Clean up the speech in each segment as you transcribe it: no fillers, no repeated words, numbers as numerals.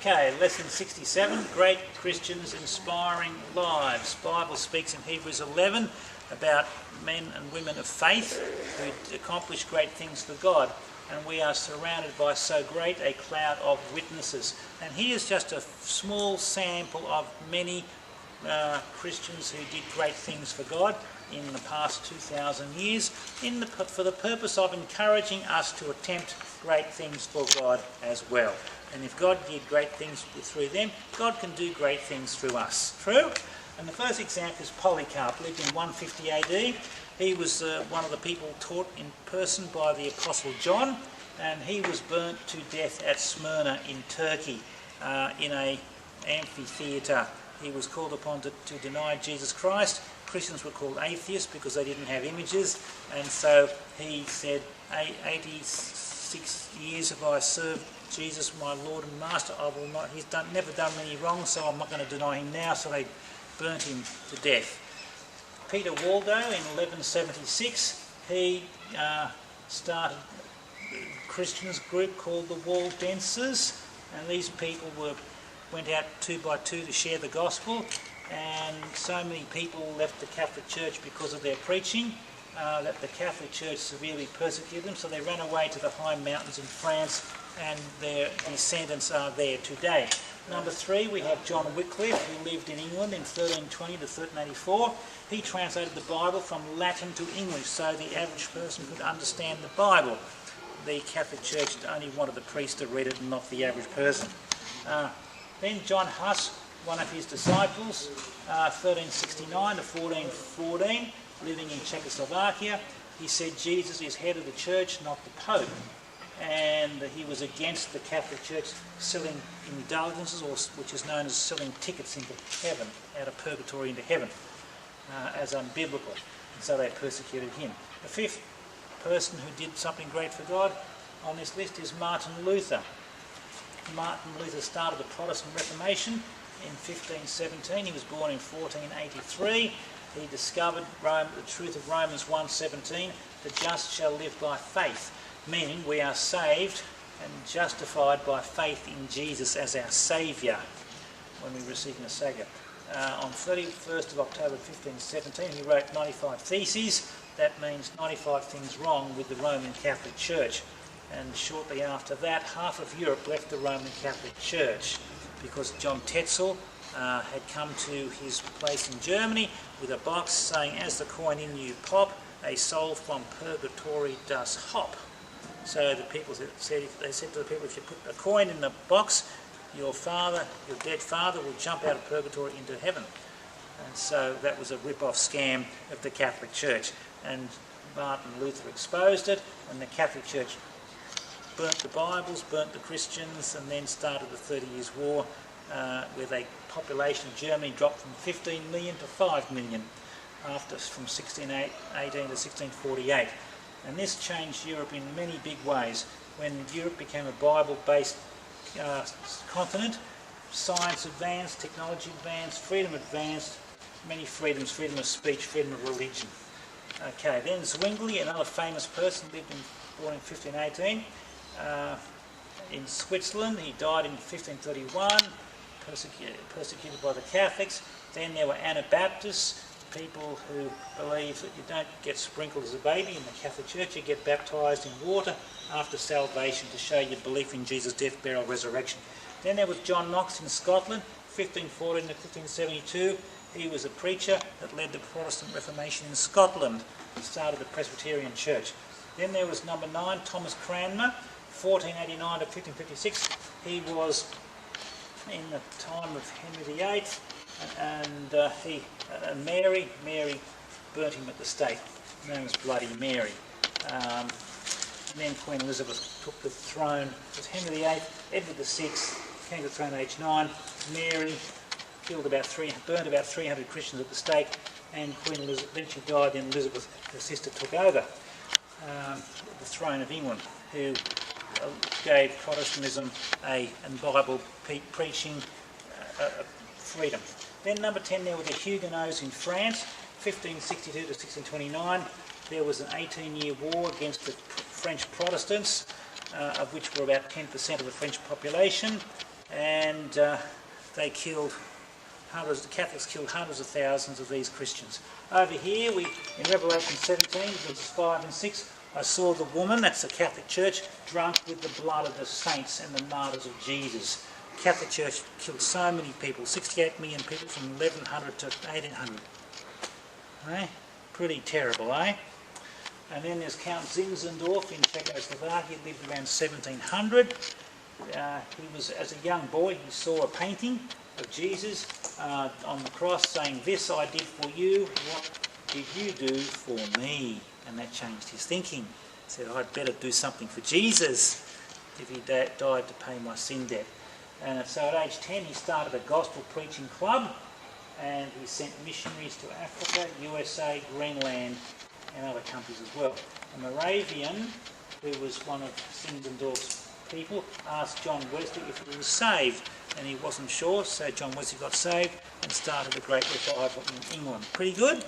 Okay, lesson 67, Great Christians Inspiring Lives. The Bible speaks in Hebrews 11 about men and women of faith who accomplish great things for God, and we are surrounded by so great a cloud of witnesses. And here's just a small sample of many Christians who did great things for God in the past 2,000 years for the purpose of encouraging us to attempt great things for God as well. And if God did great things through them, God can do great things through us. True? And the first example is Polycarp, lived in 150 AD. He was one of the people taught in person by the Apostle John, and he was burnt to death at Smyrna in Turkey in an amphitheatre. He was called upon to deny Jesus Christ. Christians were called atheists because they didn't have images, and so he said, 86 years have I served Jesus, my Lord and Master. I will not. He's never done me any wrong, so I'm not going to deny him now. So they burnt him to death. Peter Waldo in 1176, he started a Christians group called the Waldenses, and these people went out 2 by 2 to share the gospel, and so many people left the Catholic Church because of their preaching that the Catholic Church severely persecuted them, so they ran away to the high mountains in France, and their descendants are there today. Number 3, we have John Wycliffe, who lived in England in 1320 to 1384. He translated the Bible from Latin to English so the average person could understand the Bible. The Catholic Church only wanted the priest to read it and not the average person. Then John Huss, one of his disciples, 1369 to 1414, living in Czechoslovakia. He said Jesus is head of the church, not the Pope. And he was against the Catholic Church selling indulgences, which is known as selling tickets into heaven, out of purgatory into heaven, as unbiblical. And so they persecuted him. The 5th person who did something great for God on this list is Martin Luther. Martin Luther started the Protestant Reformation in 1517. He was born in 1483. He discovered the truth of Romans 1:17, the just shall live by faith, meaning we are saved and justified by faith in Jesus as our Saviour when we receive him as Saviour. On 31st of October 1517, he wrote 95 Theses. That means 95 things wrong with the Roman Catholic Church. And shortly after that, half of Europe left the Roman Catholic Church because John Tetzel had come to his place in Germany with a box saying, as the coin in you pop, a soul from purgatory does hop. So the people said to the people, if you put a coin in the box, your dead father will jump out of purgatory into heaven. And so that was a rip-off scam of the Catholic Church. And Martin Luther exposed it, and the Catholic Church burnt the Bibles, burnt the Christians, and then started the 30 Years' War, where the population of Germany dropped from 15 million to 5 million from 1618 to 1648. And this changed Europe in many big ways. When Europe became a Bible-based continent, science advanced, technology advanced, freedom advanced, many freedoms, freedom of speech, freedom of religion. Okay, then Zwingli, another famous person, born in 1518 in Switzerland. He died in 1531, persecuted by the Catholics. Then there were Anabaptists, people who believe that you don't get sprinkled as a baby in the Catholic Church, you get baptised in water after salvation to show your belief in Jesus' death, burial, resurrection. Then there was John Knox in Scotland, 1514 to 1572. He was a preacher that led the Protestant Reformation in Scotland and started the Presbyterian Church. Then there was number 9, Thomas Cranmer, 1489 to 1556. He was in the time of Henry VIII, and Mary burnt him at the stake, known as Bloody Mary. And then Queen Elizabeth took the throne. It was Henry VIII, Edward VI came to the throne at age 9. Mary burnt about 300 Christians at the stake, and Queen Elizabeth, then she died, then Elizabeth, her sister, took over the throne of England, who gave Protestantism and Bible preaching freedom. Then number 10, there were the Huguenots in France, 1562 to 1629. There was an 18-year war against the French Protestants, of which were about 10% of the French population. and they killed hundreds. The Catholics killed hundreds of thousands of these Christians. Over here, in Revelation 17, verses 5 and 6, I saw the woman, that's the Catholic Church, drunk with the blood of the saints and the martyrs of Jesus. The Catholic Church killed so many people, 68 million people from 1100 to 1800. Eh? Pretty terrible, eh? And then there's Count Zinzendorf in Czechoslovakia. He lived around 1700. He was, as a young boy, he saw a painting of Jesus on the cross saying, "This I did for you, what did you do for me?" And that changed his thinking. He said, I'd better do something for Jesus if he died to pay my sin debt. And so at age 10 he started a gospel preaching club, and he sent missionaries to Africa, USA, Greenland and other countries as well. A Moravian, who was one of Zinzendorf's people, asked John Wesley if he was saved, and he wasn't sure, so John Wesley got saved and started a great revival in England. Pretty good?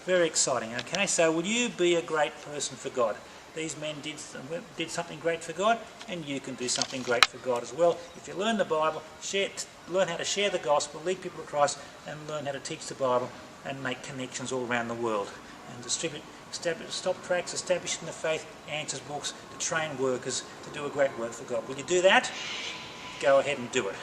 Very exciting, okay? So will you be a great person for God? These men did something great for God, and you can do something great for God as well. If you learn the Bible, learn how to share the gospel, lead people to Christ, and learn how to teach the Bible and make connections all around the world. And distribute stop tracts, establishing the faith, answers books, to train workers to do a great work for God. Will you do that? Go ahead and do it.